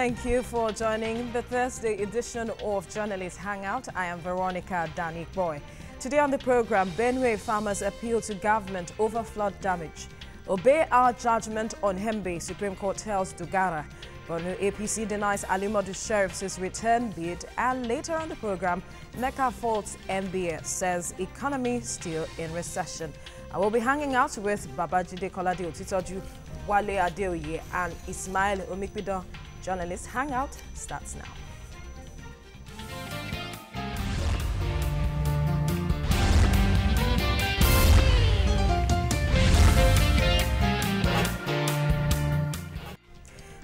Thank you for joining the Thursday edition of Journalist Hangout. I am Veronica Danikboy. Today on the program, Benue farmers appeal to government over flood damage. Obey our judgment on Hembe, Supreme Court tells Dugara. Benue APC denies Alimodu Sheriff's return bid. And later on the program, NECA faults MBA, says economy still in recession. I will be hanging out with Babajide Kolade Otitoju, Wale Adeoye and Ismail Omikpido. Journalist Hangout starts now.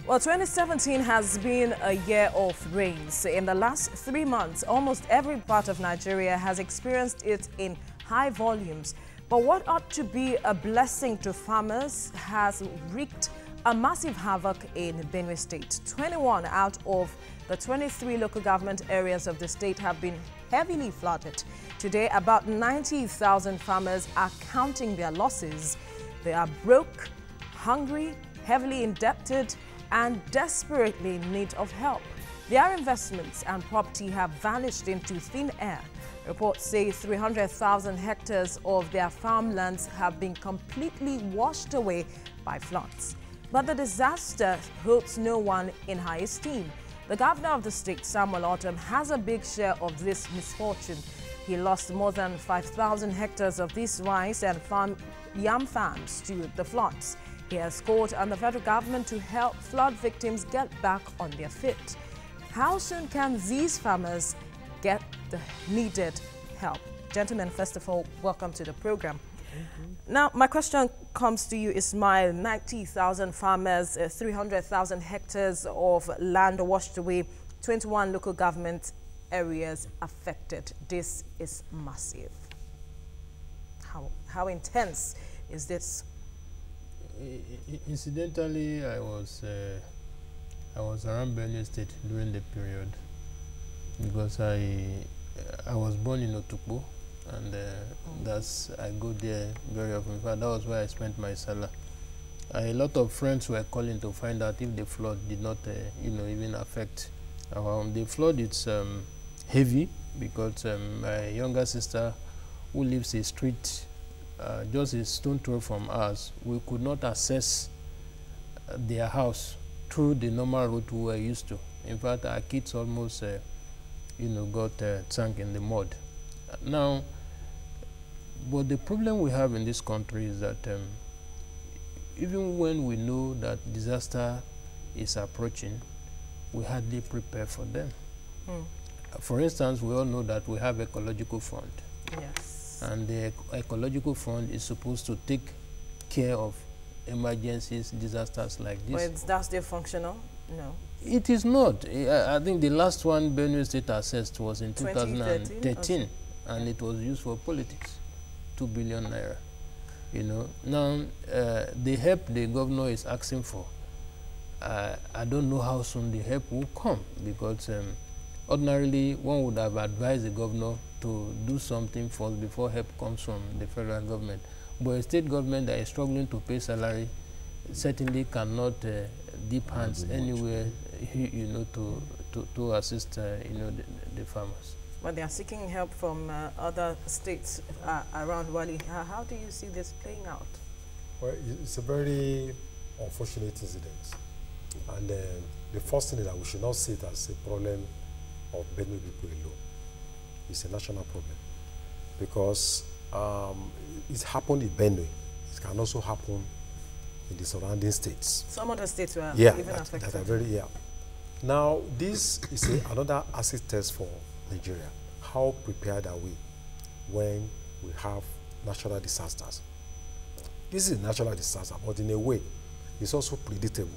Well, 2017 has been a year of rains. In the last 3 months, almost every part of Nigeria has experienced it in high volumes. But what ought to be a blessing to farmers has wreaked a massive havoc in Benue State. 21 out of the 23 local government areas of the state have been heavily flooded. Today, about 90,000 farmers are counting their losses. They are broke, hungry, heavily indebted, and desperately in need of help. Their investments and property have vanished into thin air. Reports say 300,000 hectares of their farmlands have been completely washed away by floods. But the disaster holds no one in high esteem. The governor of the state, Samuel Ortom, has a big share of this misfortune. He lost more than 5,000 hectares of these rice and yam farms to the floods. He has called on the federal government to help flood victims get back on their feet. How soon can these farmers get the needed help? Gentlemen, first of all, welcome to the program. Now, my question comes to you, Ismail. 90,000 farmers, 300,000 hectares of land washed away, 21 local government areas affected. This is massive. How intense is this? Incidentally, I was around Benue State during the period because I was born in Otukpo, and I go there very often. In fact, that was where I spent my summer. A lot of friends were calling to find out if the flood did not, even affect our home. The flood is heavy because my younger sister, who lives a street just a stone throw from us, we could not access their house through the normal route we were used to. In fact, our kids almost, got sunk in the mud. Now, but the problem we have in this country is that even when we know that disaster is approaching, we hardly prepare for them. For instance, we all know that we have ecological fund. Yes. And the ecological fund is supposed to take care of emergencies, disasters like this. But that's still functional? No. It is not. I think the last one Benue State assessed was in 2013, and it was used for politics, 2 billion naira. Now the help the governor is asking for, I don't know how soon the help will come, because ordinarily one would have advised the governor to do something first before help comes from the federal government. But a state government that is struggling to pay salary certainly cannot dip hands anywhere, to assist, the farmers. But they are seeking help from other states around Wali. How do you see this playing out? Well, it's a very unfortunate incident. And the first thing is that we should not see it as a problem of Benue people alone. It's a national problem, because it happened in Benue. It can also happen in the surrounding states. Some other states were even affected. That are very, Now, this is another acid test for Nigeria. How prepared are we when we have natural disasters? This is a natural disaster, but in a way, it's also predictable.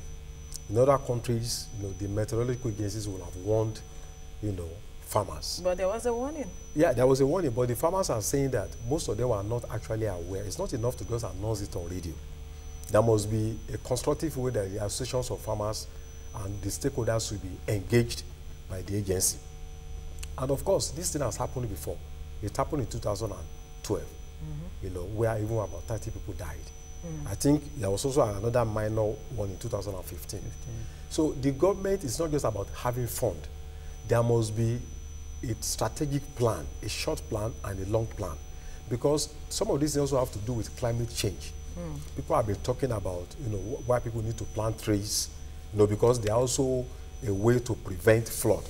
In other countries, the meteorological agencies will have warned, farmers. But there was a warning. Yeah, there was a warning, but the farmers are saying that most of them are not actually aware. It's not enough to just announce it on radio. There must be a constructive way that the associations of farmers and the stakeholders will be engaged by the agency. And of course, this thing has happened before. It happened in 2012, where even about 30 people died. I think there was also another minor one in 2015. So the government is not just about having fund. There must be a strategic plan, a short plan and a long plan. Because some of these things also have to do with climate change. People have been talking about, why people need to plant trees, because they are also a way to prevent flood.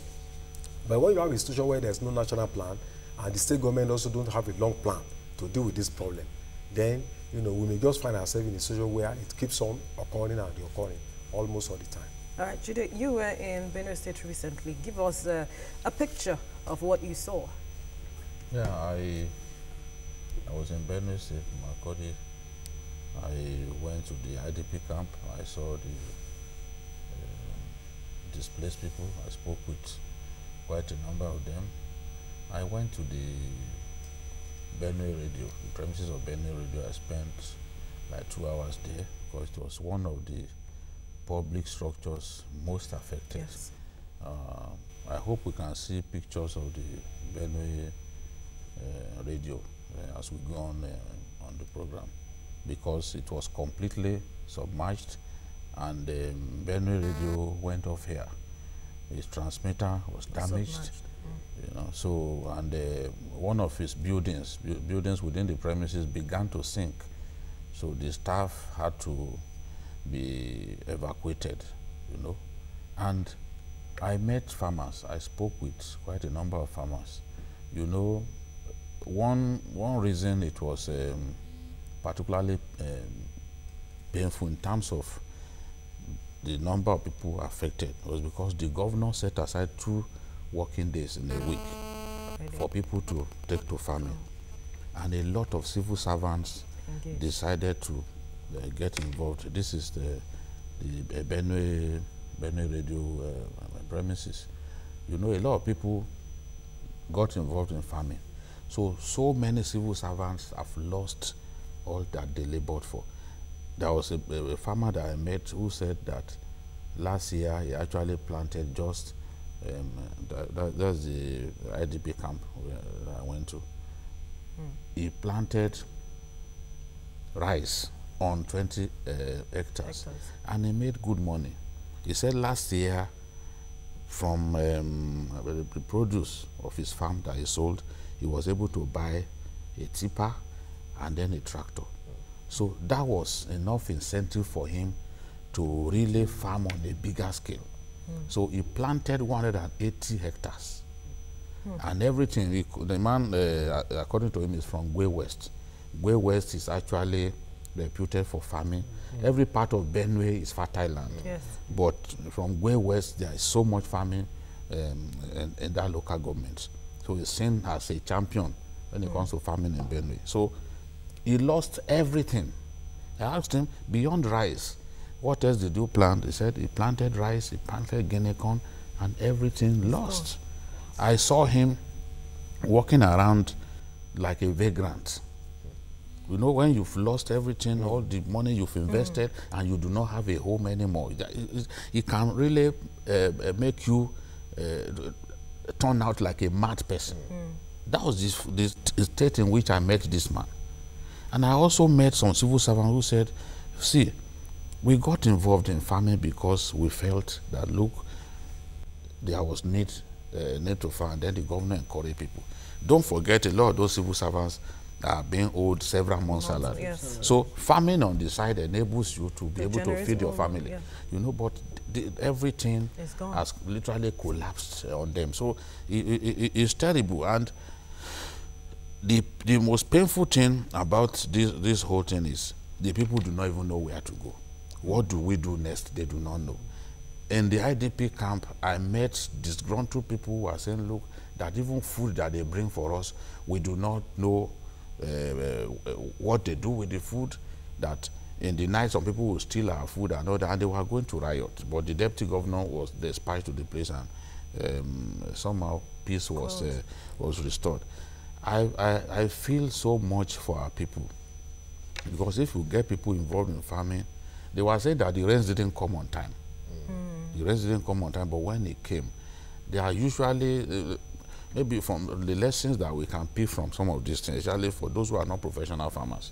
But when you have a situation where there's no national plan and the state government also don't have a long plan to deal with this problem, then we may just find ourselves in a situation where it keeps on occurring and reoccurring almost all the time. All right, Jude, you were in Benue State recently. Give us a picture of what you saw. Yeah, I was in Benue State, Makodi. I went to the IDP camp. I saw the displaced people. I spoke with quite a number of them. I went to the Benue Radio, the premises of Benue Radio. I spent like 2 hours there because it was one of the public structures most affected. Yes. I hope we can see pictures of the Benue Radio as we go on the program, because it was completely submerged and Benue Radio went off here. His transmitter was damaged. So, and one of his buildings within the premises began to sink. So the staff had to be evacuated, And I met farmers. I spoke with quite a number of farmers. One reason it was particularly painful in terms of the number of people affected was because the governor set aside 2 working days in a week for people to take to farming. And a lot of civil servants decided to get involved. This is the Benue Radio premises. A lot of people got involved in farming. So many civil servants have lost all that they labored for. There was a farmer that I met who said that last year he actually planted just, that's the IDP camp where I went to. He planted rice on 20 hectares and he made good money. He said last year from the produce of his farm that he sold, he was able to buy a tipper and then a tractor. So that was enough incentive for him to really farm on a bigger scale. So he planted 180 hectares. And everything, the man, according to him, is from Gwe West. Gwe West is actually reputed for farming. Every part of Benue is fertile land. Yes. But from Gwe West, there is so much farming in that local government. So he's seen as a champion when it comes to farming in Benue. So he lost everything. I asked him, beyond rice, what else did you plant? He said he planted rice, he planted guinea corn, and everything lost. I saw him walking around like a vagrant. When you've lost everything, all the money you've invested, and you do not have a home anymore, it can really make you turn out like a mad person. That was this state in which I met this man. And I also met some civil servants who said, see, we got involved in farming because we felt that, look, there was need to farm, and then the government encouraged people. Don't forget, a lot of those civil servants are being owed several months' salary. Yes. So farming on the side enables you to be able to feed your family. But everything has literally collapsed on them. So it's terrible. And the most painful thing about this whole thing is the people do not even know where to go. What do we do next? They do not know. In the IDP camp, I met disgruntled people who are saying, look, that even food that they bring for us, we do not know what they do with the food, that in the night some people will steal our food and all that, and they were going to riot. But the deputy governor was dispatched to the place, and somehow peace was restored. I feel so much for our people, because if you get people involved in farming, they were saying that the rains didn't come on time. The rains didn't come on time, but when it came, they are usually, maybe from the lessons that we can pick from some of these things, especially for those who are not professional farmers,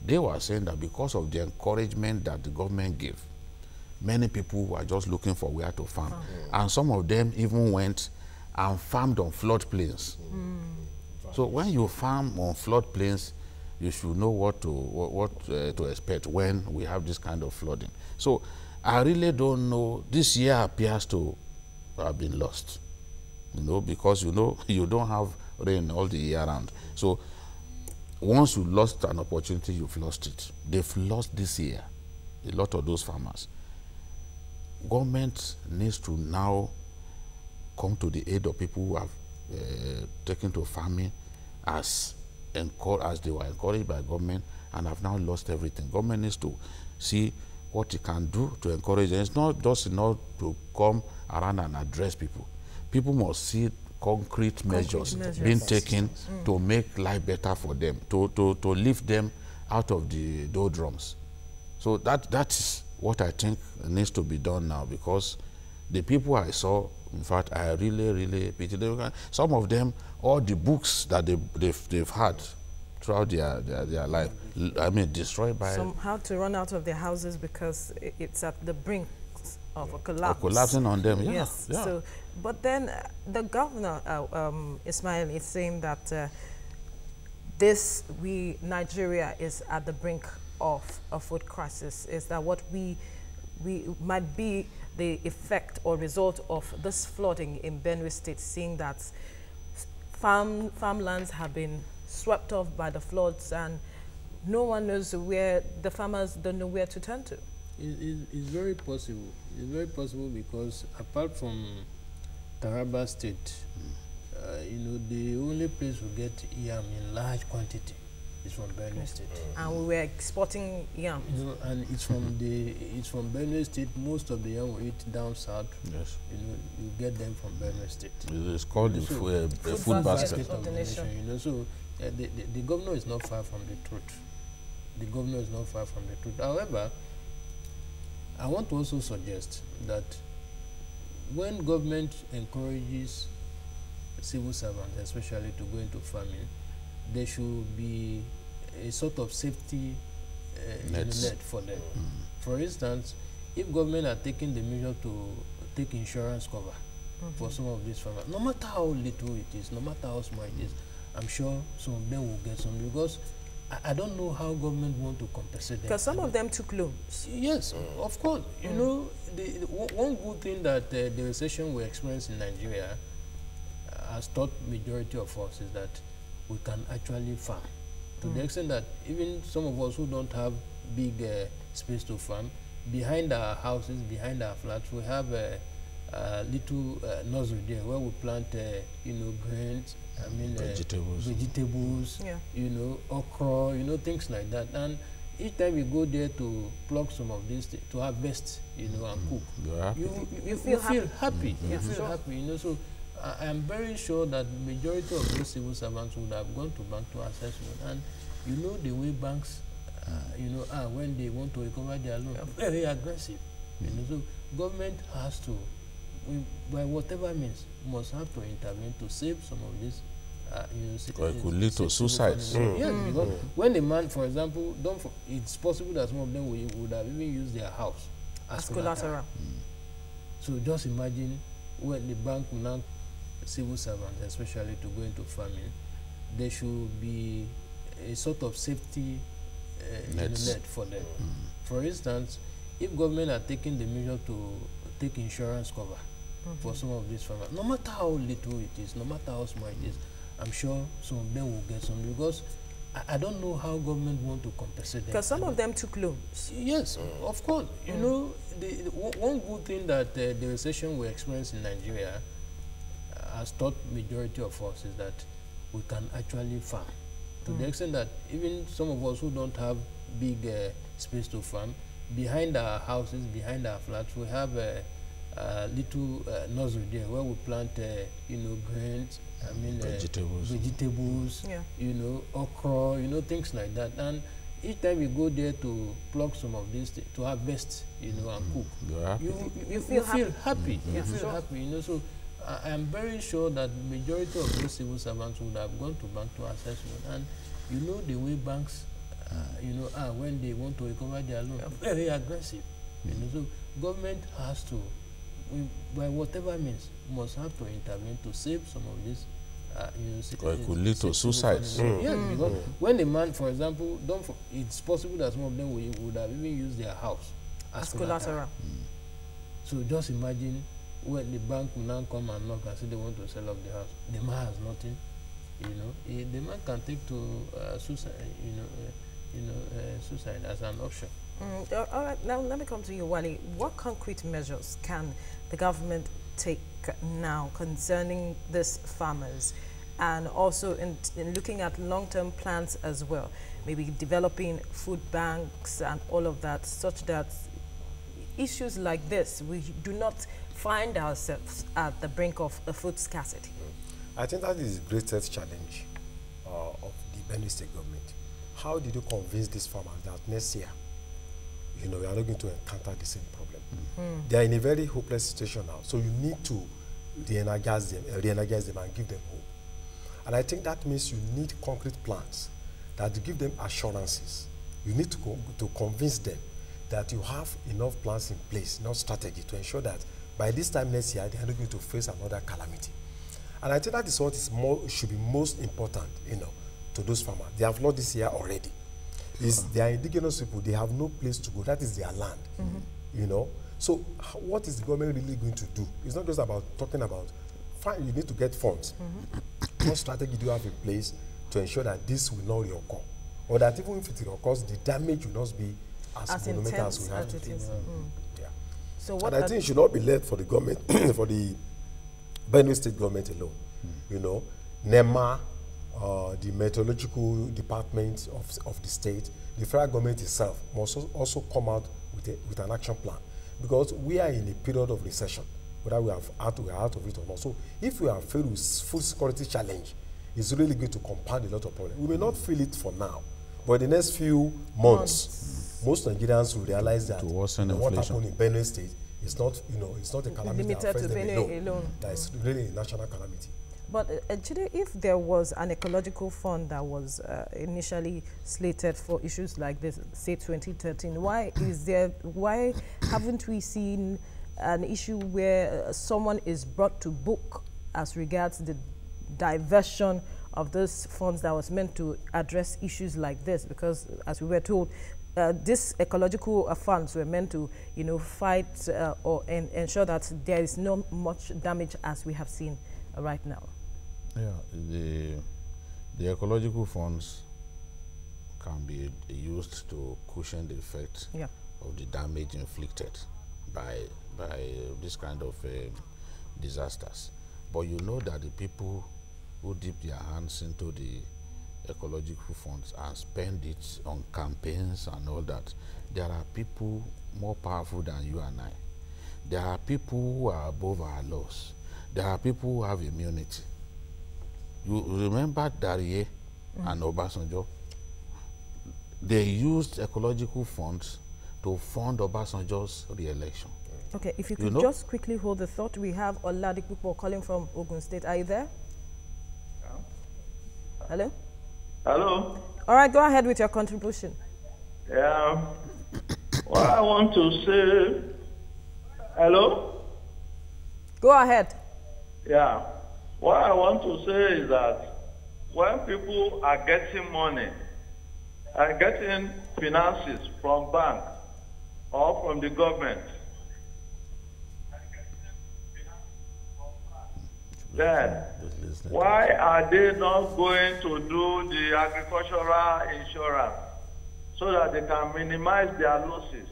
they were saying that because of the encouragement that the government gave, many people were just looking for where to farm. And some of them even went and farmed on floodplains. So when you farm on floodplains, you should know what to expect when we have this kind of flooding. So I really don't know. This year appears to have been lost, because you don't have rain all the year round. So once you lost an opportunity, you've lost it. They've lost this year, a lot of those farmers. Government needs to now come to the aid of people who have taken to farming as they were encouraged by government and have now lost everything. Government needs to see what it can do to encourage them. It's not just enough to come around and address people. People must see concrete measures being taken to make life better for them, to lift them out of the doldrums. So that is what I think needs to be done now, because the people I saw, in fact, I really, really pity them. Some of them, all the books that they've had throughout their life, I mean, destroyed by... Some had to run out of their houses because it's at the brink of a collapse. Collapsing on them, yeah. Yes. Yeah. So, but then the governor, Ismail, is saying that Nigeria is at the brink of a food crisis. Is that what we might be the effect or result of this flooding in Benue State, seeing that farmlands have been swept off by the floods and no one knows where, the farmers don't know where to turn to? It's very possible. It's very possible because apart from Taraba State, the only place we get yam in large quantity is from Benue State. And we were exporting yam. And it's from it's from Benue State. Most of the yam we eat down south. Yes. You get them from Benue State. It's called the food basket of the nation. So the governor is not far from the truth. The governor is not far from the truth. However, I want to also suggest that when government encourages civil servants, especially to go into farming, there should be a sort of safety net for them. For instance, if government are taking the measure to take insurance cover for some of these farmers, no matter how little it is, no matter how small it is, I'm sure some of them will get some, because I don't know how government want to compensate them. Because some of them took loans. Yes, of course. One good thing that the recession we experience in Nigeria has taught majority of us is that we can actually farm. To the extent that even some of us who don't have big space to farm, behind our houses, behind our flats, we have a little nursery there where we plant, grains, vegetables, okra, things like that. And each time we go there to pluck some of these, to harvest, and cook, you feel happy. You feel happy, So I am very sure that majority of those civil servants would have gone to bank to access loan. And the way banks, are when they want to recover their loan, very aggressive. So government has to, by whatever means, must have to intervene to save some of these. Or it could lead to suicides. Yes, because when a man, for example, it's possible that some of them would have even used their house as collateral. So just imagine when the bank will now civil servants, especially to go into farming, there should be a sort of safety net for them. For instance, if government are taking the measure to take insurance cover for some of these farmers, no matter how little it is, no matter how small it is, I'm sure some of them will get some, because I don't know how government want to compensate them. Because some of them took loans. Yes, of course. One good thing that the recession we experience in Nigeria has taught majority of us is that we can actually farm. To the extent that even some of us who don't have big space to farm, behind our houses, behind our flats, we have a little nursery there where we plant, grains, vegetables, okra, things like that. And each time we go there to pluck some of these, to harvest, and cook, you feel happy. You feel happy, So I am very sure that majority of those civil servants would have gone to bank to access loan. And the way banks, when they want to recover their loan, very aggressive. So government has to, by whatever means, must have to intervene to save some of these. Or it could lead to suicides. Yes, because when a man, for example, it's possible that some of them would have even used their house as collateral. So just imagine when the bank will now come and knock and say they want to sell off the house. The man has nothing. The man can take to suicide. Suicide as an option. All right, now let me come to you, Wale. What concrete measures can the government take now concerning these farmers, and also in looking at long-term plans as well, maybe developing food banks and all of that, such that issues like this, we do not find ourselves at the brink of a food scarcity? I think that is the greatest challenge of the Benue State government. How did you convince these farmers that next year, we are not going to encounter the same problem? They are in a very hopeless situation now. So you need to re-energize them and give them hope. And I think that means you need concrete plans that give them assurances. You need to convince them that you have enough plans in place, enough strategy to ensure that by this time next year, they are not going to face another calamity. And I think that is what should be most important, to those farmers. They have lost this year already. They are indigenous people. They have no place to go. That is their land, So what is the government really going to do? It's not just about talking about, fine, you need to get funds. What strategy do you have in place to ensure that this will not reoccur? Or that even if it occurs, the damage will not be as monumental as we have to do. Yeah. So what and I think it should not be left for the government, for the Benue State government alone. NEMA, the meteorological department of the state, the federal government itself must also come out with an action plan, because we are in a period of recession, whether we are out of it or not. So if we are faced with food security challenge, it's really going to compound a lot of problems. We may not feel it for now, but in the next few months, most Nigerians will realize that what happened in Benue State is not, it's not a calamity limited that affects to them Benue alone. That is really a national calamity. But Chide, if there was an ecological fund that was initially slated for issues like this, say 2013, why haven't we seen an issue where someone is brought to book as regards the diversion of those funds that was meant to address issues like this? Because as we were told, these ecological funds were meant to, fight or ensure that there is not much damage as we have seen right now. Yeah, the ecological funds can be used to cushion the effect of the damage inflicted by this kind of disasters. But you know that the people who dip their hands into the ecological funds and spend it on campaigns and all that, there are people more powerful than you and I. There are people who are above our laws. There are people who have immunity. You remember Darie and Obasanjo? They used ecological funds to fund Obasanjo's re-election. Okay, if you could just quickly hold the thought. We have Oladipupo calling from Ogun State. Are you there? Yeah. Hello? Hello? All right, go ahead with your contribution. Yeah. What I want to say... Hello? Go ahead. Yeah. What I want to say is that when people are getting money, are getting finances from banks or from the government, then why are they not going to do the agricultural insurance so that they can minimize their losses?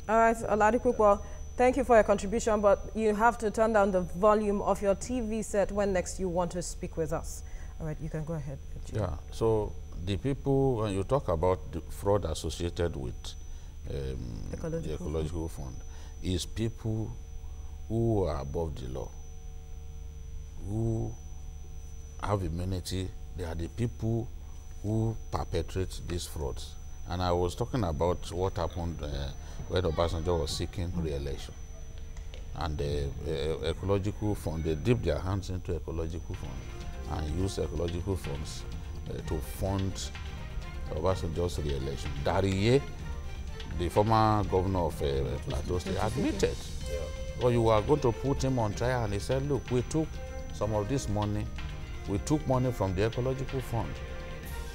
All right, Oladipupo, thank you for your contribution, but you have to turn down the volume of your TV set when next you want to speak with us. All right, you can go ahead. Yeah, so the people, when you talk about the fraud associated with the ecological fund, is people who are above the law, who have immunity. They are the people who perpetrate these frauds. And I was talking about what happened when Obasanjo was seeking re-election. And the ecological fund, they dipped their hands into ecological fund and used ecological funds to fund Obasanjo's re-election. Dariye, the former governor of Plateau State, admitted. Yeah. Well, you were going to put him on trial, and he said, look, we took some of this money, we took money from the ecological fund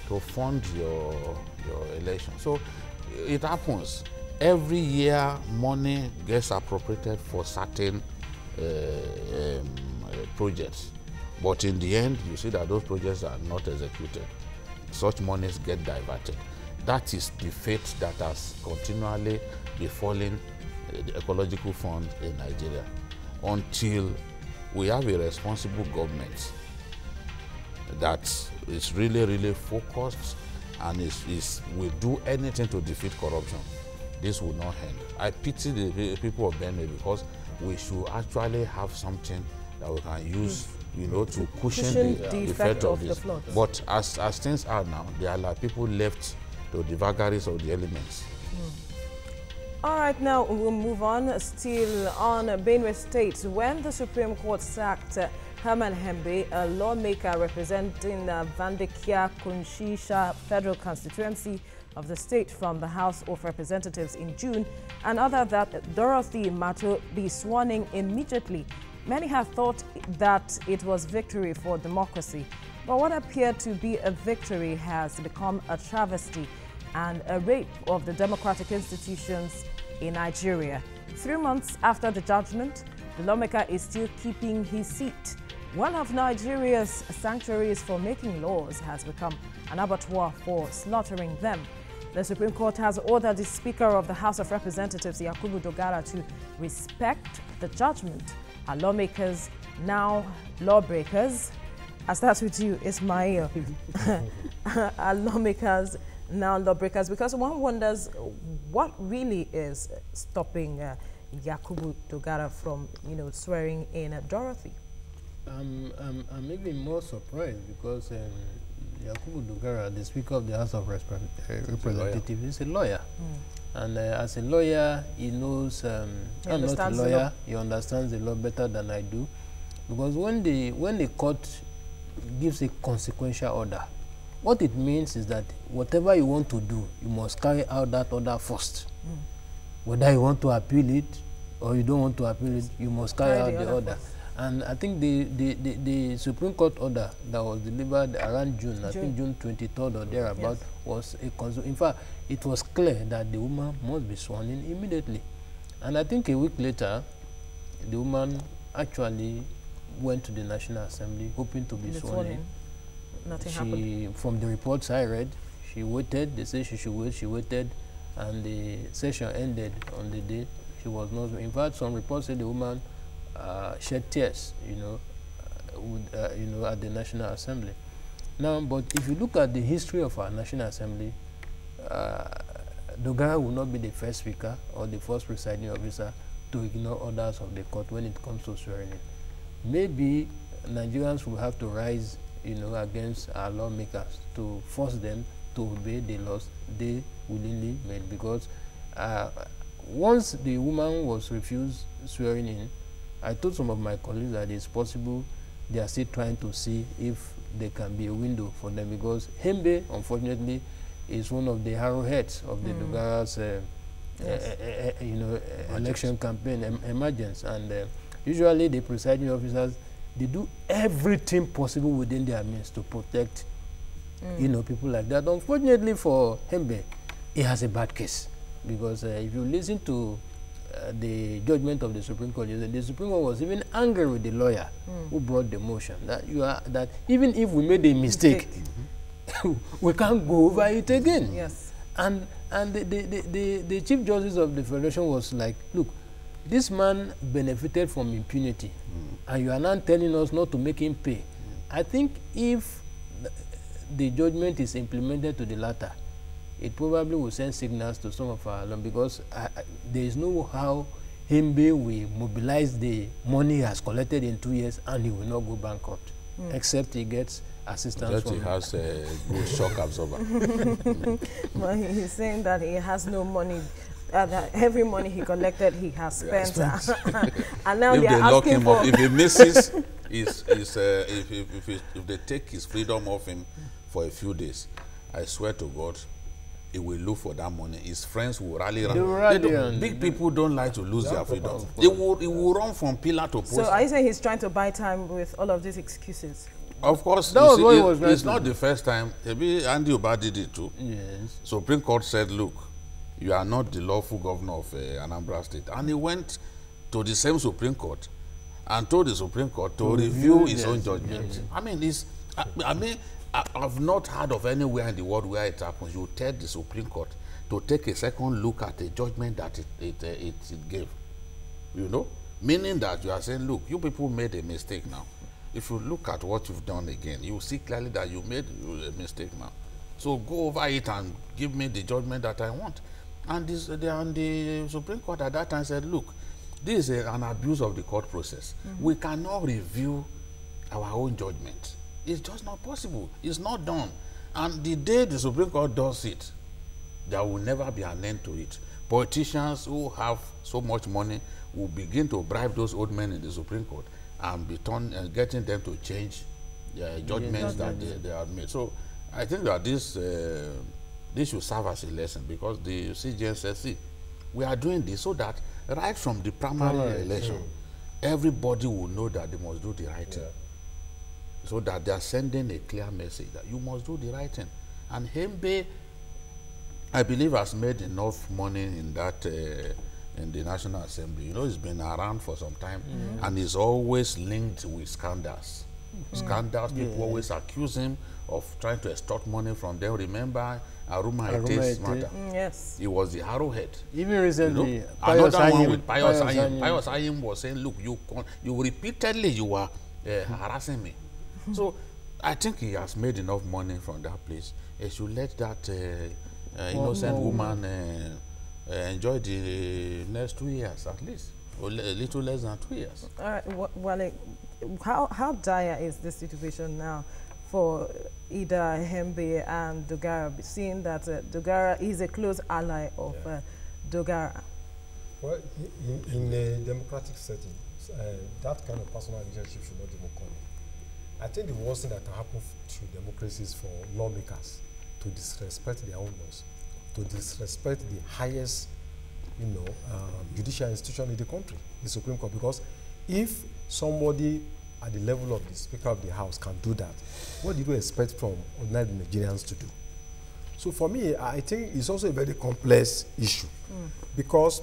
to fund your election. So it happens. Every year, money gets appropriated for certain projects. But in the end, you see that those projects are not executed. Such monies get diverted. That is the fate that has continually befallen the ecological fund in Nigeria until we have a responsible government that is really, really focused and will do anything to defeat corruption. This will not end. I pity the people of Benue because we should actually have something that we can use, you know, to cushion the effect of this. But as things are now, there are like people left to the vagaries of the elements. All right, now we'll move on. Still on Benue State, when the Supreme Court sacked Herman Hembe, a lawmaker representing Vandekia Kunshisha Federal Constituency of the state, from the House of Representatives in June, and ordered that Dorothy Mato be sworn in immediately. Many have thought that it was victory for democracy, but what appeared to be a victory has become a travesty and a rape of the democratic institutions in Nigeria. 3 months after the judgment, the lawmaker is still keeping his seat. One of Nigeria's sanctuaries for making laws has become an abattoir for slaughtering them. The Supreme Court has ordered the Speaker of the House of Representatives, Yakubu Dogara, to respect the judgment. Are lawmakers now lawbreakers? I start with you, Ismail. Are lawmakers now lawbreakers? Because one wonders what really is stopping Yakubu Dogara from, you know, swearing in Dorothy. I'm even more surprised because Yakubu Dogara, the Speaker of the House of Representatives, is a lawyer. And as a lawyer, he knows, I'm not a lawyer, he understands the law better than I do. Because when the court gives a consequential order, what it means is that whatever you want to do, you must carry out that order first. Whether you want to appeal it or you don't want to appeal it, you must carry out the order. And I think the Supreme Court order that was delivered around June, I think June 23rd or thereabout, was a in fact, it was clear that the woman must be sworn in immediately. And I think a week later, the woman actually went to the National Assembly hoping to be sworn in. Nothing happened. From the reports I read, she waited. They said she should wait. She waited, and the session ended on the day she was not. In fact, some reports said the woman shed tears, at the National Assembly. Now, but if you look at the history of our National Assembly, Dogara will not be the first speaker or the first presiding officer to ignore orders of the court when it comes to swearing in. Maybe Nigerians will have to rise, against our lawmakers to force them to obey the laws they willingly made, because once the woman was refused swearing in, I told some of my colleagues that it's possible they are still trying to see if there can be a window for them, because Hembe, unfortunately, is one of the arrowheads of the Dogara's election campaign emergence. And usually the presiding officers, they do everything possible within their means to protect people like that. Unfortunately for Hembe, he has a bad case, because if you listen to the judgment of the Supreme Court, the Supreme Court was even angry with the lawyer who brought the motion, that even if we made a mistake, we can't go over it again. Yes. And the Chief Justice of the Federation was like, look, this man benefited from impunity, and you are now telling us not to make him pay. I think if the judgment is implemented to the latter, it probably will send signals to some of our alum, because there is no how Hembe will mobilize the money he has collected in 2 years and he will not go bankrupt, except he gets assistance from... he has a good shock absorber. Well, he's saying that he has no money, that every money he collected he has spent. And now they are asking for... If he misses, if they take his freedom off him for a few days, I swear to God, he will look for that money. His friends will rally around. They will rally around. Big people don't like to lose their freedom. He will run from pillar to post. So are you saying he's trying to buy time with all of these excuses? Of course, That was what he was it's not the first time. Maybe Andy Uba did it too. Yes. Supreme Court said, look, you are not the lawful governor of Anambra State. And he went to the same Supreme Court and told the Supreme Court to review his own judgment. Yes. I mean, I've not heard of anywhere in the world where it happens. You tell the Supreme Court to take a second look at the judgment that it gave. You know? Meaning that you are saying, look, you people made a mistake now. If you look at what you've done again, you see clearly that you made a mistake now. So go over it and give me the judgment that I want. And the Supreme Court at that time said, look, this is an abuse of the court process. We cannot review our own judgment. It's just not possible. It's not done. And the day the Supreme Court does it, there will never be an end to it. Politicians who have so much money will begin to bribe those old men in the Supreme Court and be getting them to change their judgments that they have made. So I think that this should serve as a lesson, because the CJN says, see, we are doing this so that right from the primary election, everybody will know that they must do the right thing. So that they are sending a clear message that you must do the right thing. And Hembe, I believe, has made enough money in that in the National Assembly. You know, he's been around for some time, and he's always linked with scandals. Scandals, people always accuse him of trying to extort money from them. Remember Aruma Ete's matter? Yes. He was the arrowhead. Even recently, You know? Another one with Pius Ayim. Pius Ayim was saying, look, you repeatedly you are harassing me. So I think he has made enough money from that place. He should let that innocent woman enjoy the next 2 years at least, or a little less than 2 years. All right, Wale, how dire is this situation now for Ida, Hembe, and Dogara, seeing that Dogara is a close ally of Dogara? Well, in a democratic setting, that kind of personal relationship should not even come. I think the worst thing that can happen to democracy is for lawmakers to disrespect their own laws, to disrespect the highest, judicial institution in the country, the Supreme Court. Because if somebody at the level of the Speaker of the House can do that, what do you expect from ordinary Nigerians to do? So for me, I think it's also a very complex issue, because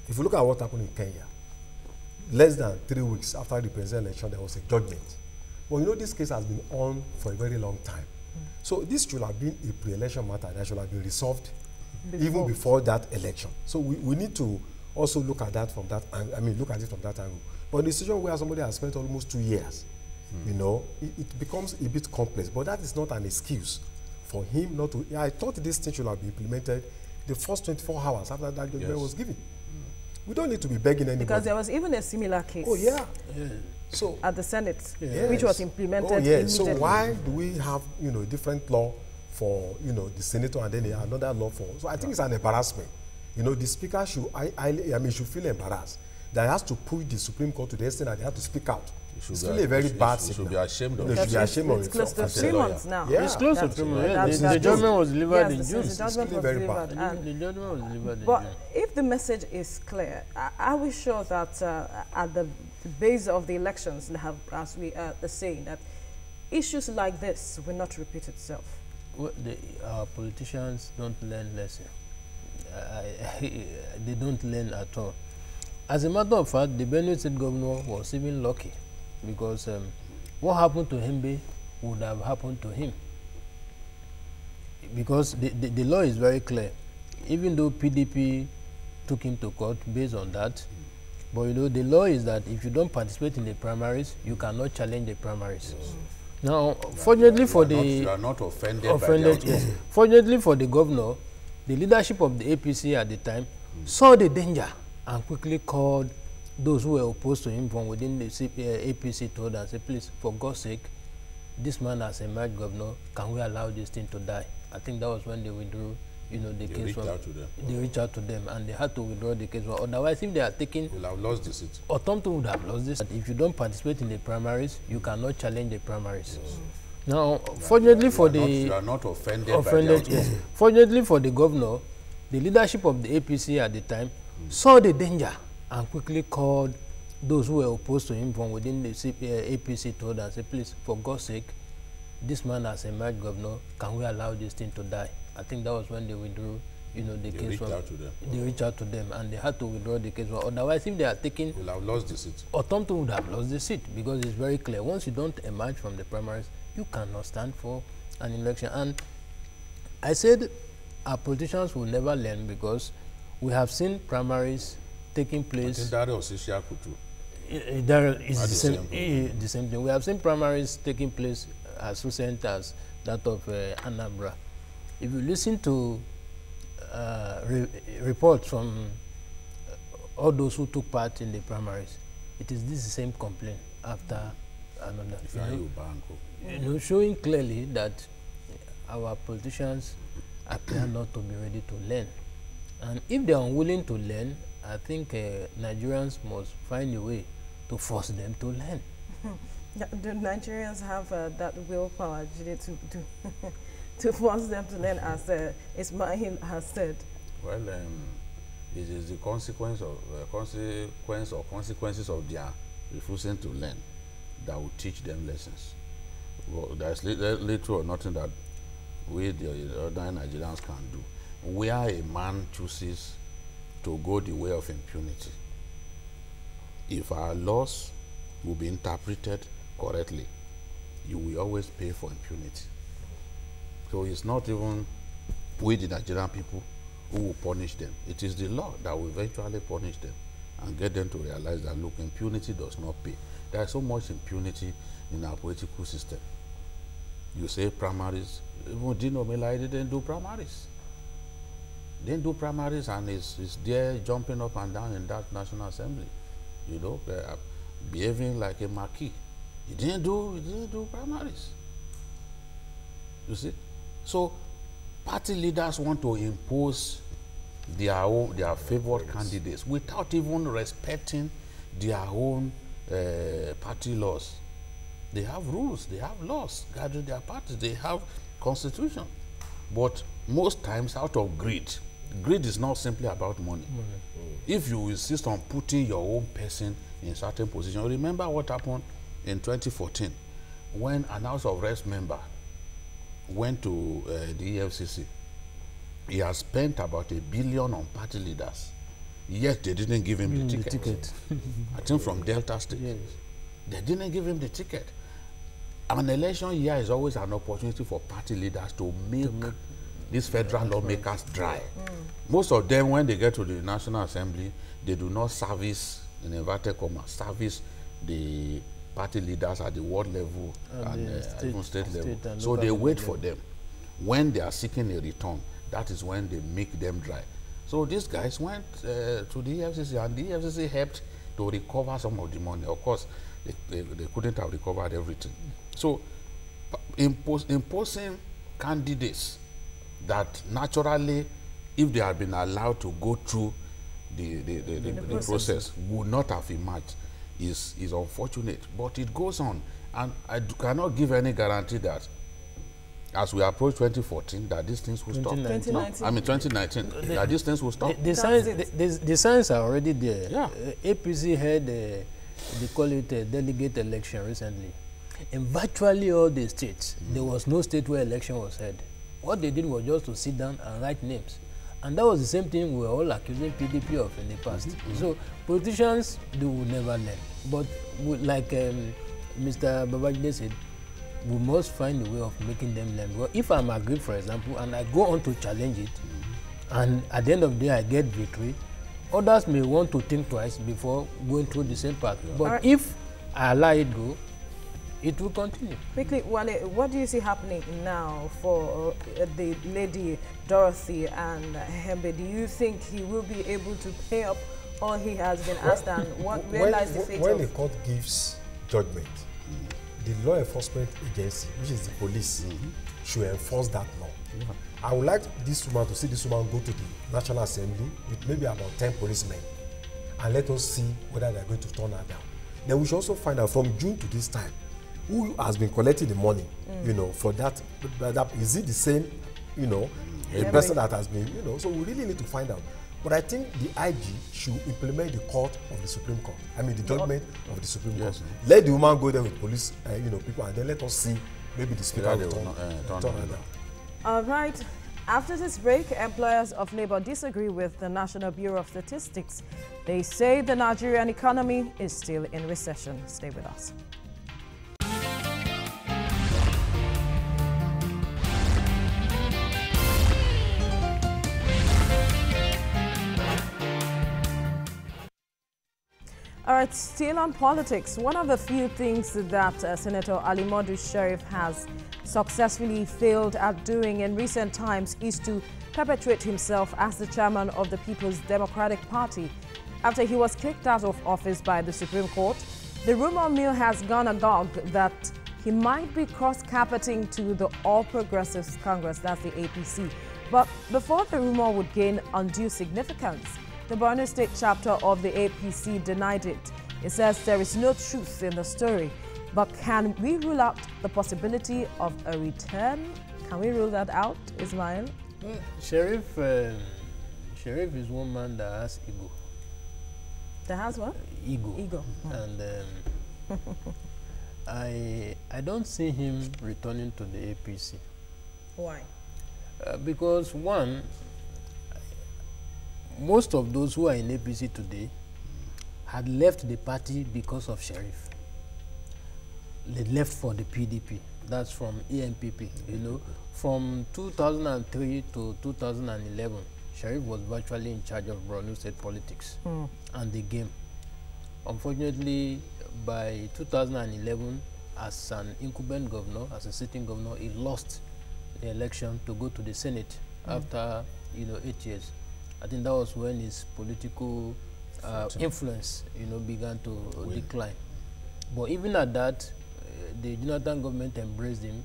if you look at what happened in Kenya, less than 3 weeks after the presidential election, there was a judgment. But this case has been on for a very long time. So this should have been a pre-election matter that should have been resolved even before that election. So we need to also look at that from that angle. I mean, look at it from that angle. But the situation where somebody has spent almost 2 years, it becomes a bit complex. But that is not an excuse for him not to. I thought this thing should have been implemented the first 24 hours after that judgment was given. We don't need to be begging anybody. Because there was even a similar case. Oh, yeah. So at the Senate, which was implemented immediately. So why do we have a different law for the senator and then another law for? So I think it's an embarrassment. The speaker should feel embarrassed that he has to push the Supreme Court to the extent that they have to speak out. It's really a very bad signal. Should be ashamed of it. Should be ashamed of It's close to itself. 3 months now. Yeah. It's close to 3 months. The judgment was delivered in June. The judgment was very delivered. bad. The judgment was delivered in But June. if the message is clear, are we sure that at the base of the elections, as we are saying, that issues like this will not repeat itself? Well, our politicians don't learn lesson. They don't learn at all. As a matter of fact, the Benue State governor was even lucky, because what happened to Hembe would have happened to him. Because the law is very clear. Even though PDP took him to court based on that, but the law is that if you don't participate in the primaries, you cannot challenge the primaries. Now, fortunately for the... You are not offended. Yes. Fortunately for the governor, the leadership of the APC at the time saw the danger and quickly called those who were opposed to him from within the APC told and said, please, for God's sake, this man has emerged governor, can we allow this thing to die? I think that was when they withdrew, the case from... They reached out to them and they had to withdraw the case. Well, otherwise, if they are taking... Will have lost the seat. Otomto would have lost this. If you don't participate in the primaries, you cannot challenge the primaries. Now, fortunately for you are not offended by the offended, outcome. yes. Fortunately for the governor, the leadership of the APC at the time saw the danger and quickly called those who were opposed to him from within the APC to and said, please, for God's sake, this man has emerged governor, can we allow this thing to die? I think that was when they withdrew, you know, the case. They reached out to them and they had to withdraw the case. Otherwise, if they are taking, will have lost the seat. Otomto would have lost the seat, because it's very clear. Once you don't emerge from the primaries, you cannot stand for an election. And I said our politicians will never learn, because we have seen primaries taking place. I think that was Ishaku too. There is the same thing. We have seen primaries taking place as recent as that of Anambra. If you listen to reports from all those who took part in the primaries, it is this same complaint after another. You know, showing clearly that our politicians appear not to be ready to learn. And if they are unwilling to learn, I think Nigerians must find a way to force them to learn. Do Nigerians have that willpower to force them to learn, as Ismail has said? Well, it is the consequences of their refusing to learn that will teach them lessons. Well, there's little or nothing that we, the other Nigerians, can do. Where a man chooses to go the way of impunity, if our laws will be interpreted correctly, you will always pay for impunity. So it's not even we, the Nigerian people, who will punish them. It is the law that will eventually punish them and get them to realize that, look, impunity does not pay. There is so much impunity in our political system. You say primaries. Even Dino Melai didn't do primaries. Didn't do primaries, and is there jumping up and down in that National Assembly, you know, behaving like a marquis. He didn't do primaries. You see, so party leaders want to impose their favored candidates without even respecting their own party laws. They have rules, they have laws guiding their parties, they have constitution. But most times out of greed. Greed is not simply about money. If you insist on putting your own person in certain position, remember what happened in 2014 when an House of Reps member went to the EFCC. He has spent about $1 billion on party leaders, yet they didn't give him the ticket. I think from Delta State. Yes. They didn't give him the ticket. An election year is always an opportunity for party leaders to make these federal lawmakers dry. Most of them, when they get to the National Assembly, they do not service, in inverted commas, service the party leaders at the ward level and even state level. So they wait for them. When they are seeking a return, that is when they make them dry. So these guys went to the EFCC, and the EFCC helped to recover some of the money. Of course, they couldn't have recovered everything. So imposing candidates that naturally, if they had been allowed to go through the process, would not have emerged is unfortunate. But it goes on, and I cannot give any guarantee that as we approach 2014 that these things will stop. 2019. No, I mean 2019, that these things will stop. The signs are already there. Yeah. APC had they call it a delegate election recently. In virtually all the states, there was no state where election was held. What they did was just to sit down and write names. And that was the same thing we were all accusing PDP of in the past. So politicians, they will never learn. But like Mr. Babajide said, we must find a way of making them learn. Well, if I'm aggrieved, for example, and I go on to challenge it, and at the end of the day I get victory, others may want to think twice before going through the same path. But if I allow it go, it will continue. Quickly, Wale, what do you see happening now for the lady Dorothy and Hembe? Do you think he will be able to pay up all he has been asked, and realize the fate when the court gives judgment, the law enforcement agency, which is the police, should enforce that law. I would like this woman to see this woman go to the National Assembly with maybe about 10 policemen, and let us see whether they are going to turn her down. Then we should also find out from June to this time, who has been collecting the money, you know, for that, is it the same, you know, the person that has been, you know, so we really need to find out. But I think the IG should implement the court of the Supreme Court. I mean, the judgment of the Supreme Court. Let the woman go there with police, you know, people, and then let us see maybe the speaker will turn around. All right. After this break, employers of labor disagree with the National Bureau of Statistics. They say the Nigerian economy is still in recession. Stay with us. All right, still on politics. One of the few things that Senator Alimodu Sheriff has successfully failed at doing in recent times is to perpetuate himself as the chairman of the People's Democratic Party. After he was kicked out of office by the Supreme Court, the rumor mill has gone agog that he might be cross-carpeting to the All Progressives Congress, that's the APC. But before the rumor would gain undue significance, the Benue State chapter of the APC denied it. It says there is no truth in the story. But can we rule out the possibility of a return? Can we rule that out, Ismail? Sheriff is one man that has ego. That has what? Ego. Ego. And I don't see him returning to the APC. Why? Because one, most of those who are in APC today had left the party because of Sheriff. They left for the PDP. That's from EMPP. You know, from 2003 to 2011, Sheriff was virtually in charge of Benue State politics and the game. Unfortunately, by 2011, as an incumbent governor, as a sitting governor, he lost the election to go to the Senate after 8 years. I think that was when his political influence, began to decline. But even at that, the Jonathan government embraced him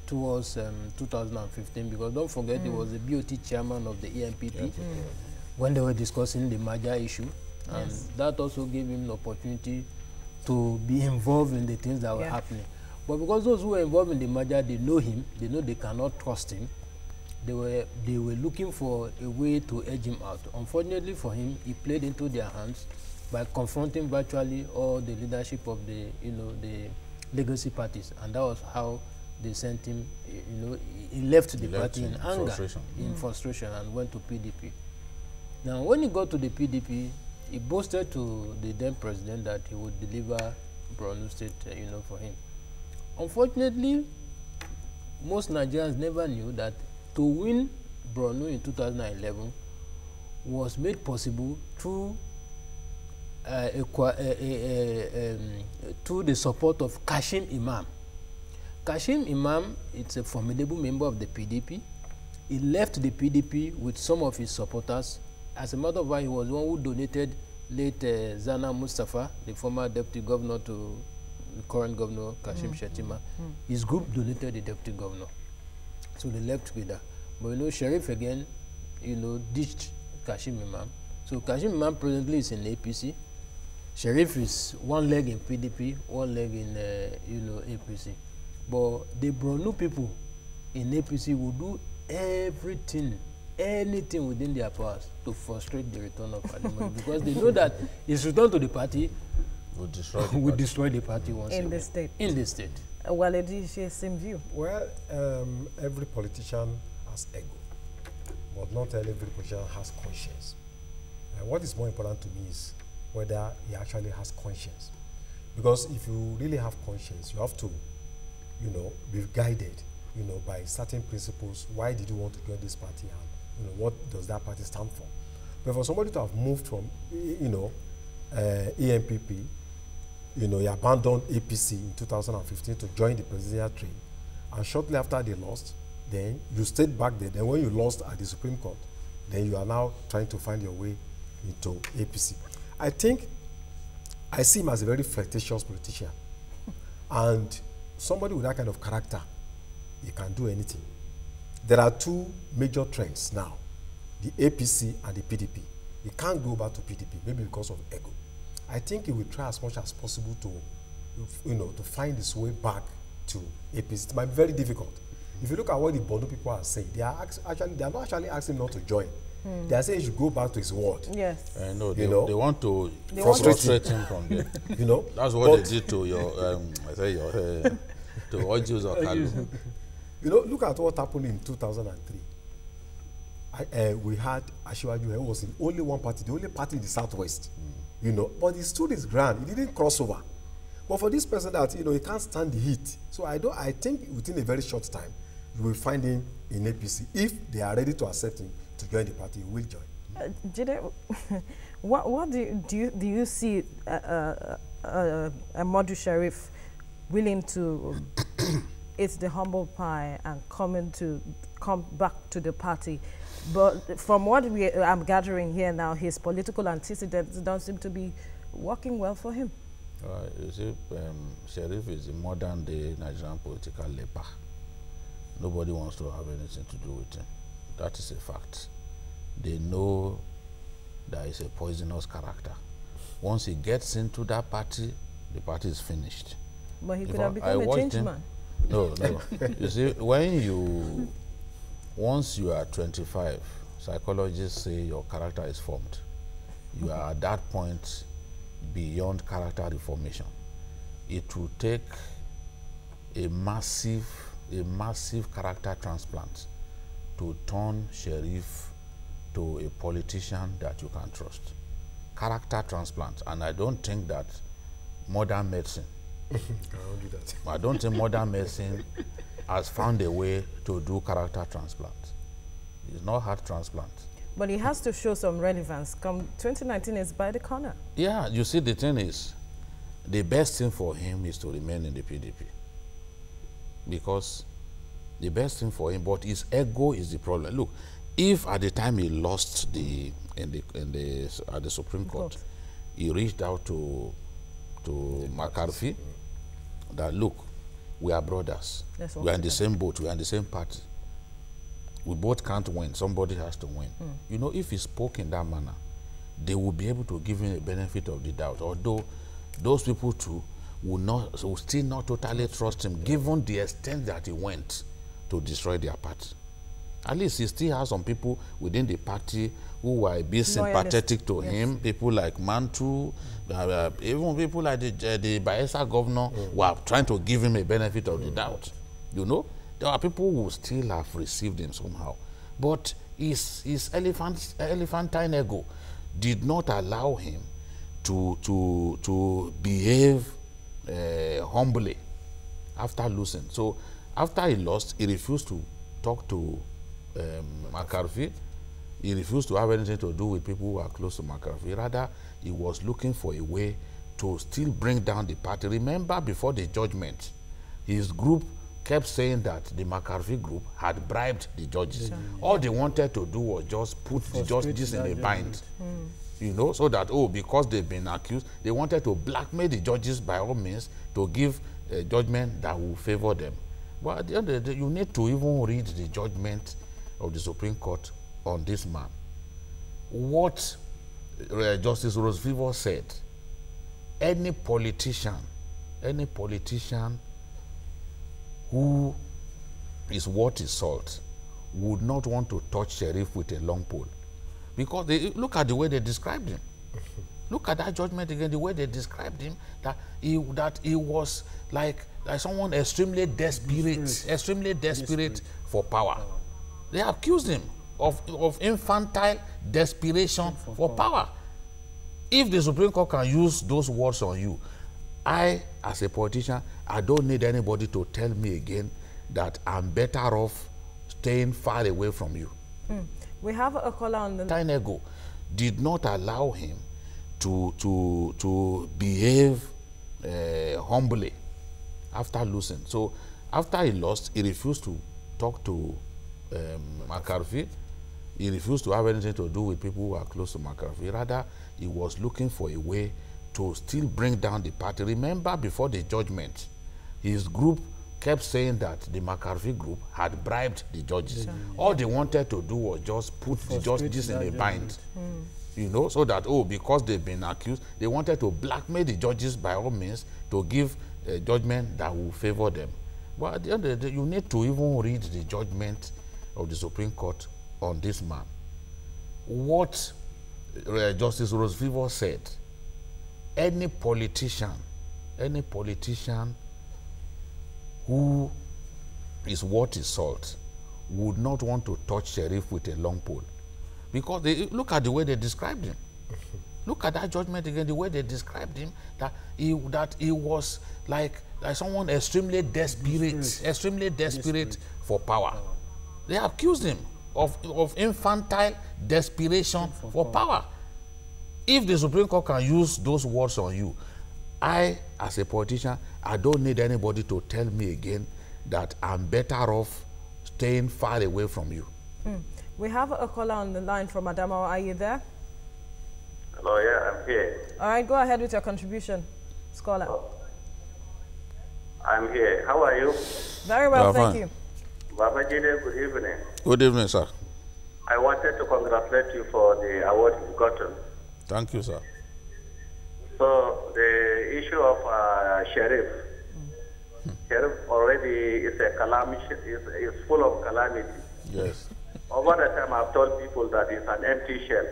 towards 2015, because don't forget he was the BOT chairman of the EMPP when they were discussing the merger issue, and that also gave him the opportunity to be involved in the things that were happening. But because those who were involved in the merger, they know him, they know they cannot trust him, they were looking for a way to edge him out. Unfortunately for him, he played into their hands by confronting virtually all the leadership of the the legacy parties, and that was how they sent him. He left the party in anger, in frustration, and went to PDP. Now, when he got to the PDP, he boasted to the then president that he would deliver Benue State, for him. Unfortunately, most Nigerians never knew that to win Benue in 2011 was made possible through the support of Kashim Imam. Kashim Imam is a formidable member of the PDP. He left the PDP with some of his supporters. As a matter of fact, he was the one who donated late Zana Mustafa, the former deputy governor, to the current governor, Kashim Shettima. His group donated the deputy governor. So they left together. But Sheriff again, ditched Kashim Imam. So Kashim Imam presently is in APC. Sheriff is one leg in PDP, one leg in APC. But the Benue people in APC will do everything, anything within their powers to frustrate the return of Alimony, because they know that his return to the party will destroy the party once again. In the state. In the state. Well, it is the same view. Well, every politician has ego, but not every politician has conscience. What is more important to me is whether he actually has conscience. Because if you really have conscience, you have to, be guided, by certain principles. Why did you want to join this party, and what does that party stand for? But for somebody to have moved from, EMPP, he abandoned APC in 2015 to join the presidential train, and shortly after they lost, then you stayed back there. Then when you lost at the Supreme Court, then you are now trying to find your way into APC. I think I see him as a very flirtatious politician, and somebody with that kind of character, he can do anything. There are two major trends now, the APC and the PDP. He can't go back to PDP, maybe because of ego. I think he will try as much as possible to to find its way back to APC. It might be very difficult. If you look at what the Bono people are saying, they are not actually asking him not to join. They are saying he should go back to his ward. Yes. No, they want to frustrate him from there. That's what they did to your, to Ojus or Kalu. Look at what happened in 2003. We had Asiwaju, who was in only one party, the only party in the Southwest. But he stood his ground. He didn't cross over. But for this person that, he can't stand the heat. So I think within a very short time, you will find him in APC. If they are ready to accept him to join the party, he will join. Jide, what do you see a Modu Sheriff willing to eat the humble pie and come back to the party? But from what I'm gathering here now, his political antecedents don't seem to be working well for him. You see, Sheriff is a modern-day Nigerian political leper. Nobody wants to have anything to do with him. That is a fact. They know that he's a poisonous character. Once he gets into that party, the party is finished. But he could have become a change man. No. You see, once you are 25, psychologists say your character is formed. You are at that point beyond character reformation. It will take a massive character transplant to turn Sheriff to a politician that you can trust. Character transplant. And I don't think that modern medicine, I don't think modern medicine has found a way to do character transplant. It's not heart transplant. But he has to show some relevance. Come 2019 is by the corner. Yeah, you see, the thing is, the best thing for him is to remain in the PDP. Because the best thing for him, but his ego is the problem. Look, if at the time he lost at the Supreme Court, he reached out to McCarthy that, look, we are brothers. We are in the same boat. We are in the same party. We both can't win. Somebody has to win. If he spoke in that manner, they will be able to give him a benefit of the doubt. Although those people too will still not totally trust him, given the extent that he went to destroy their party. At least he still has some people within the party who were a bit sympathetic to him. People like Mantu, even people like the Bayelsa governor were trying to give him a benefit of the doubt. There are people who still have received him somehow. But his elephantine ego did not allow him to behave humbly after losing. So after he lost, he refused to talk to McCarthy. He refused to have anything to do with people who are close to McCarthy. Rather, he was looking for a way to still bring down the party. Remember, before the judgment, his group kept saying that the McCarthy group had bribed the judges. All they wanted to do was just put the judges in a bind. So that, because they've been accused, they wanted to blackmail the judges by all means to give a judgment that will favor them. But at the end of the day, you need to even read the judgment of the Supreme Court on this man. What Justice Rosevivo said, any politician who is worth his salt would not want to touch Sheriff with a long pole. Because look at the way they described him. Look at that judgment again, the way they described him, that he was like someone extremely desperate for power. They accused him of infantile desperation for power. If the Supreme Court can use those words on you, I, as a politician, I don't need anybody to tell me again that I'm better off staying far away from you. We have a caller on the line. Ego did not allow him to behave humbly after losing. So after he lost, he refused to talk to McCarthy. He refused to have anything to do with people who are close to McCarthy. Rather, he was looking for a way to still bring down the party. Remember, before the judgment, his group kept saying that the McCarthy group had bribed the judges. All they wanted to do was just put the judges in a bind. you know, so that, oh, because they've been accused, they wanted to blackmail the judges by all means to give a judgment that will favor them. But at the end of the day, you need to even read the judgment of the Supreme Court on this man. What Justice Rosevivo said, any politician who is worth his salt would not want to touch Sheriff with a long pole. Because they, look at the way they described him. Look at that judgment again, the way they described him, that he was like someone extremely desperate for power. They accused him of infantile desperation for power. If the Supreme Court can use those words on you, I, as a politician, I don't need anybody to tell me again that I'm better off staying far away from you. We have a caller on the line from Adamawa. Are you there? Hello, yeah, I'm here. All right, go ahead with your contribution, scholar. I'm here. How are you? Very well, Yeah, thank fine. you. Babajide, good evening. Good evening, sir. I wanted to congratulate you for the award you've gotten. Thank you, sir. So the issue of Sheriff already is a calamity, is full of calamity. Yes. Over the time, I've told people that it's an empty shell.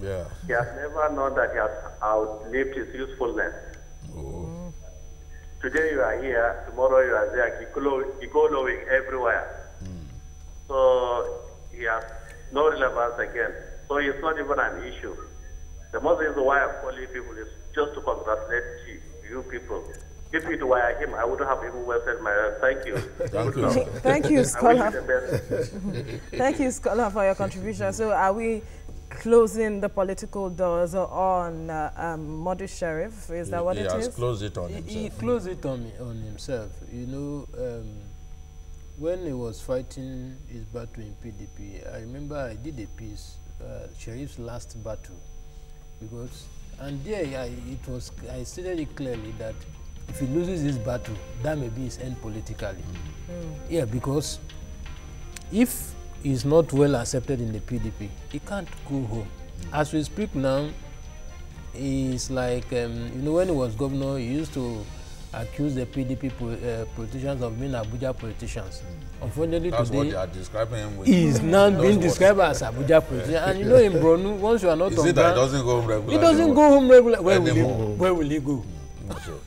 Yeah. He has never known that he has outlived his usefulness. Oh. Today you are here, tomorrow you are there, gigoloing everywhere. So he has no relevance again. So it's not even an issue. The most reason why I'm calling people is just to congratulate you people. If it were him, I wouldn't have even wasted my thank you. Thank you. Thank you, I scholar. wish you the best. Thank you, scholar, for your contribution. So are we closing the political doors on Modus Sheriff? Is that what He it has is? closed it on He himself. closed it on himself. You know, when he was fighting his battle in PDP, I remember I did a piece, Sheriff's last battle, because, and there I stated it clearly that if he loses this battle, that may be his end politically. Yeah, because if he's not well accepted in the PDP, he can't go home. As we speak now, he's like, you know, when he was governor, he used to accuse the PDP politicians of being Abuja politicians. Unfortunately, That's what today, they are describing him with. he is now Those being words. described as Abuja politician. And you know, in Bronu, once you are not Is on it that he ground, doesn't go home regularly? he doesn't go home regularly. Anymore. Where will he go? So,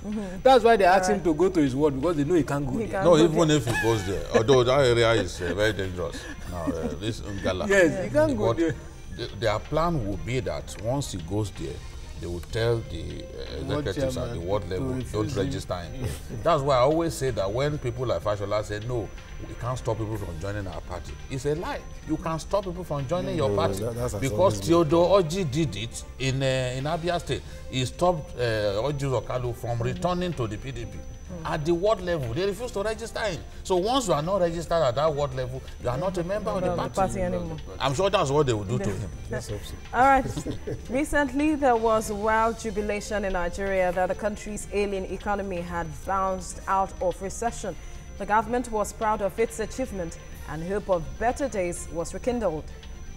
That's why they ask him to go to his ward, because they know he can't go He there. can't no, go even if he goes there, although that area is very dangerous. Now, this Ngala. Yes, he can't go But there. their plan would be that once he goes there, they will tell the executives at the chairman ward to level, refuse don't him. register him. That's why I always say that when people like Fashola say, no, we can't stop people from joining our party, it's a lie. You can stop people from joining your party. That's Because always been. Theodore Oji did it in Abia State. He stopped Oji Okalu from returning to the PDP. At the ward level, they refused to register him. So once you are not registered at that ward level, you are not a member of the party. Anymore. I'm sure that's what they will do to him. Let's hope so. All right. Recently, there was wild jubilation in Nigeria that the country's ailing economy had bounced out of recession. The government was proud of its achievement and hope of better days was rekindled.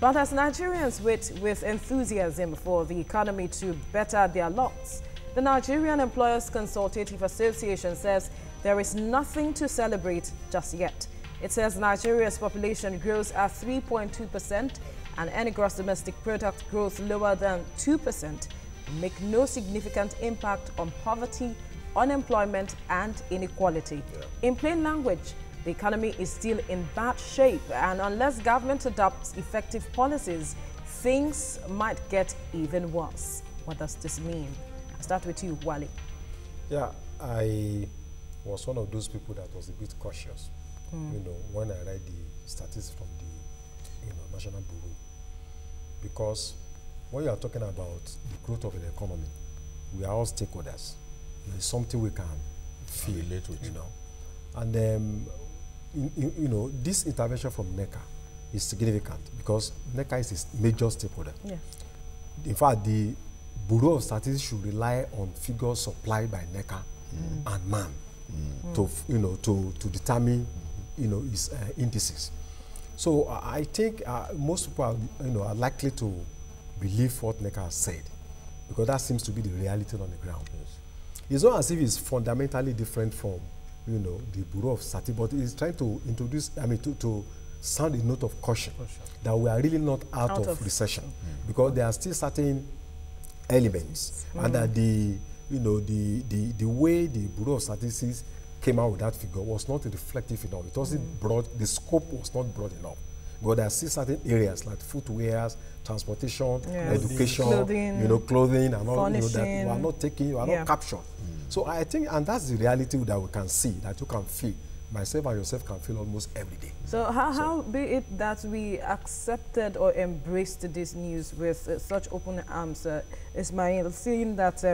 But as Nigerians wait with enthusiasm for the economy to better their lots, the Nigerian Employers Consultative Association says there is nothing to celebrate just yet. It says Nigeria's population grows at 3.2% and any gross domestic product growth lower than 2% make no significant impact on poverty, unemployment and inequality. In plain language, the economy is still in bad shape, and unless government adopts effective policies, things might get even worse. What does this mean? I'll start with you, Wale. Yeah, I was one of those people that was a bit cautious, you know, when I read the statistics from the National Bureau. Because when you are talking about the growth of the economy, we are all stakeholders. It's something we can feel, relate with. you know. And, you know, this intervention from NECA is significant because NECA is a major stakeholder. Yeah. In fact, the Bureau of Statistics should rely on figures supplied by NECA and MAN to, you know, to determine, you know, its indices. So I think most people are, you know, are likely to believe what NECA has said, because that seems to be the reality on the ground. Yes. It's not as if it's fundamentally different from, you know, the Bureau of Stati, but it's trying to introduce, I mean, to sound a note of caution that we are really not out of recession, because there are still certain elements, and that the, you know, the way the Bureau of Statistics came out with that figure was not reflective enough. It wasn't broad, the scope was not broad enough. But there are still certain areas like footwear, transportation, education, clothing, you know, clothing and all, you know, that we are not taking, we are not captured. So I think, and that's the reality that we can see, that you can feel. Myself and yourself can feel almost every day. So how be it that we accepted or embraced this news with such open arms, Ismail, seeing that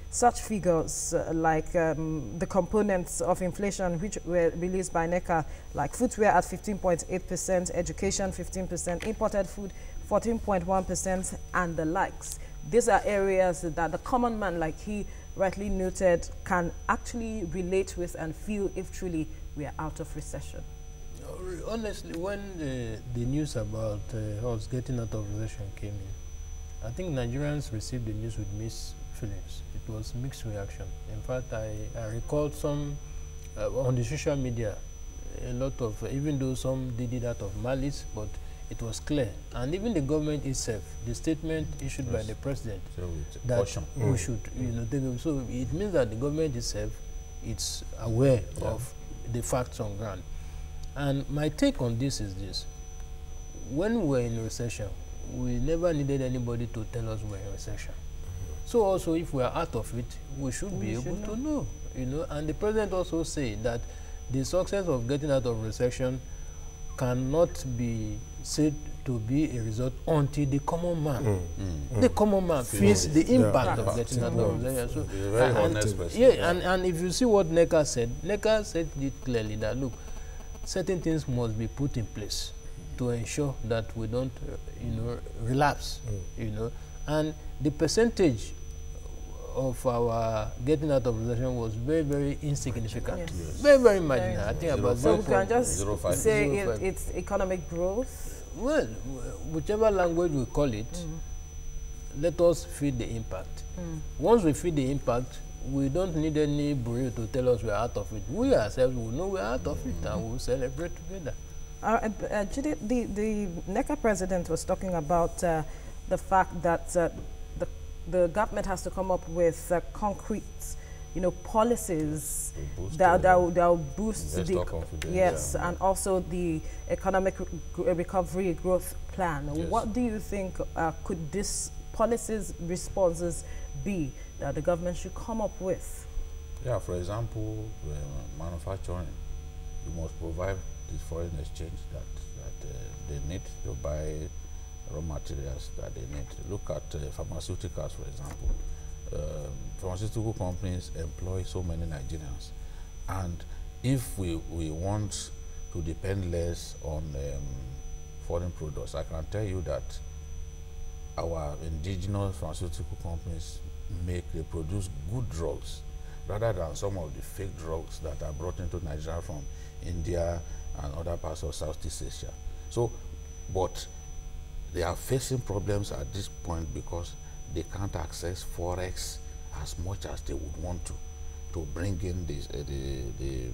such figures like the components of inflation which were released by NECA, like footwear at 15.8%, education 15%, imported food 14.1%, and the likes. These are areas that the common man, like he rightly noted, can actually relate with and feel if truly we are out of recession. Honestly, when the news about us getting out of recession came in, I think Nigerians received the news with mixed feelings. It was mixed reaction. In fact, I recalled some on the social media, a lot of, even though some did it out of malice, but it was clear. And even the government itself, the statement issued by the president, so that we should, you know, take it. So it means that the government itself is aware of the facts on ground. And my take on this is this: when we were in recession, we never needed anybody to tell us we're in recession. So also, if we are out of it, we should be able to know, you know. And the president also said that the success of getting out of recession cannot be said to be a result until the common man, the common man feels the impact of getting out of recession. So, a very honest person. And if you see what NECA said it clearly that, look, certain things must be put in place to ensure that we don't, you know, relapse, you know. And the percentage of our getting out of recession was very, very insignificant. Very, very marginal. I think about so we can just say it's economic growth. Well, whichever language we call it, let us feel the impact. Once we feel the impact, we don't need any bureau to tell us we're out of it. We ourselves will know we're out of it, and we'll celebrate together. The NECA president was talking about the fact that the government has to come up with concrete, you know, policies that will boost the confidence, and also the economic recovery growth plan. What do you think could these policies responses be that the government should come up with? Yeah, for example, manufacturing, you must provide this foreign exchange that they need to buy raw materials that they need. Look at pharmaceuticals, for example. Pharmaceutical companies employ so many Nigerians, and if we want to depend less on foreign products, I can tell you that our indigenous pharmaceutical companies they produce good drugs rather than some of the fake drugs that are brought into Nigeria from India and other parts of Southeast Asia. So, but they are facing problems at this point because they can't access forex as much as they would want to bring in this, the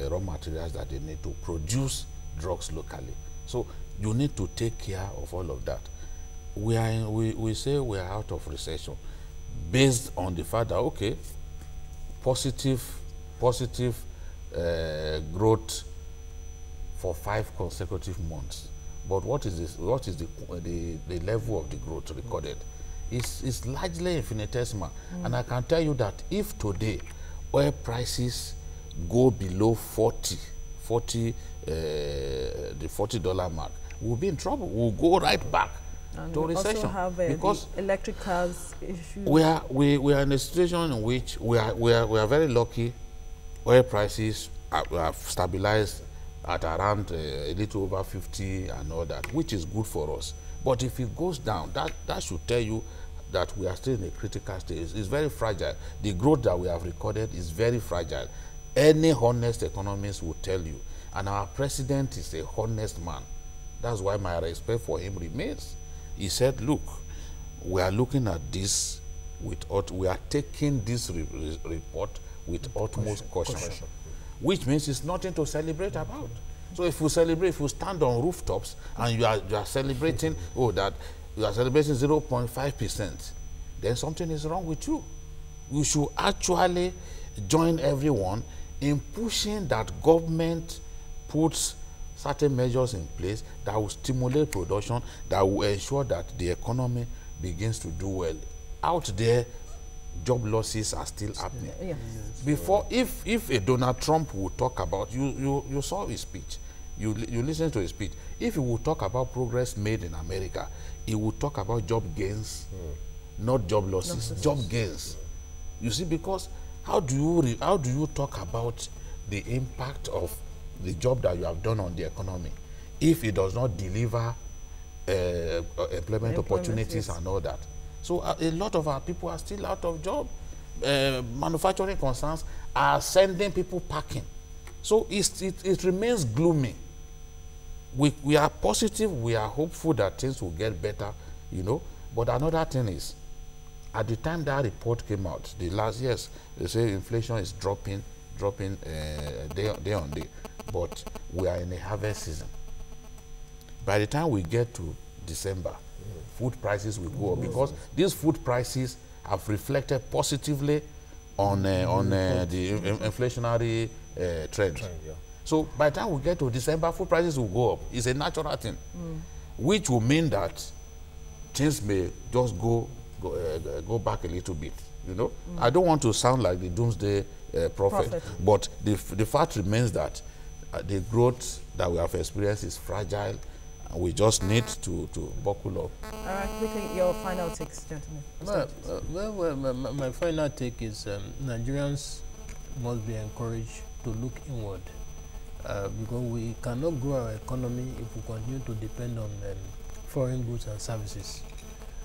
raw materials that they need to produce drugs locally. So you need to take care of all of that. We say we are out of recession based on the fact that, okay, positive growth for 5 consecutive months. But what is this? What is the level of the growth recorded? It's largely infinitesimal. And I can tell you that if today oil prices go below the $40 mark, we'll be in trouble. We'll go right back to recession. Also have because the electric cars issue. We are in a situation in which we are very lucky. Oil prices have stabilized at around a little over 50 and all that, which is good for us. But if it goes down, that should tell you that we are still in a critical stage. It's very fragile. The growth that we have recorded is very fragile. Any honest economist will tell you. And our president is a honest man. That's why my respect for him remains. He said, look, we are looking at this we are taking this report with utmost caution, which means it's nothing to celebrate about. So if we celebrate, if we stand on rooftops and you are celebrating, that you are celebrating 0.5%, then something is wrong with you. You should actually join everyone in pushing that government puts certain measures in place that will stimulate production, that will ensure that the economy begins to do well. Out there, job losses are still happening. Yeah. Before, if a Donald Trump would talk about, you saw his speech, you listen to his speech. If he would talk about progress made in America, he would talk about job gains, not job losses, job gains. You see, because how do you talk about the impact of the job that you have done on the economy if it does not deliver employment opportunities, yes, and all that? So a lot of our people are still out of job. Manufacturing concerns are sending people packing. So it remains gloomy. We are positive, we are hopeful that things will get better, But another thing is, at the time that report came out, the last years, they say inflation is dropping day on day. But we are in a harvest season. By the time we get to December, food prices will go up because these food prices have reflected positively on the inflationary trend. Yeah. So by the time we get to December, food prices will go up. It's a natural thing, which will mean that things may just go back a little bit. I don't want to sound like the doomsday prophet, but the fact remains that the growth that we have experienced is fragile, and we just need to buckle up. All right, quickly, your final takes, gentlemen. My final take is Nigerians must be encouraged to look inward, because we cannot grow our economy if we continue to depend on foreign goods and services.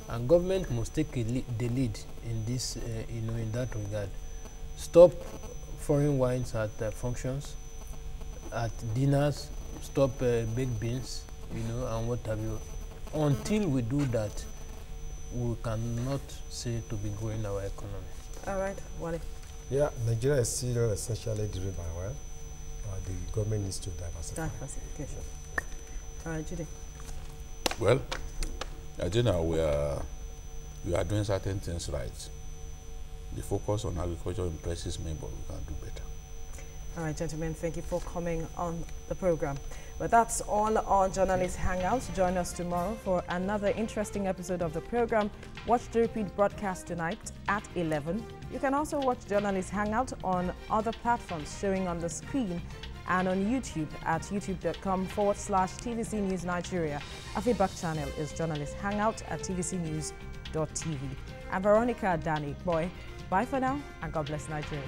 And government must take the lead in this, in that regard. Stop foreign wines at functions, at dinners, stop baked beans, and what have you. Until we do that, we cannot say to be growing our economy. All right, Wale. Yeah, Nigeria is still essentially driven by oil. The government needs to diversify. Diversification. All right, Judy. Well, I think now we are doing certain things right. The focus on agriculture impresses me, but we can do better. All right, gentlemen, thank you for coming on the program. But that's all on Journalist Hangout. Join us tomorrow for another interesting episode of the program. Watch the repeat broadcast tonight at 11. You can also watch Journalist Hangout on other platforms showing on the screen and on YouTube at youtube.com/TVC News Nigeria. Our feedback channel is Journalist Hangout at tvcnews.tv. I'm Veronica Danny Boy. Bye for now, and God bless Nigeria.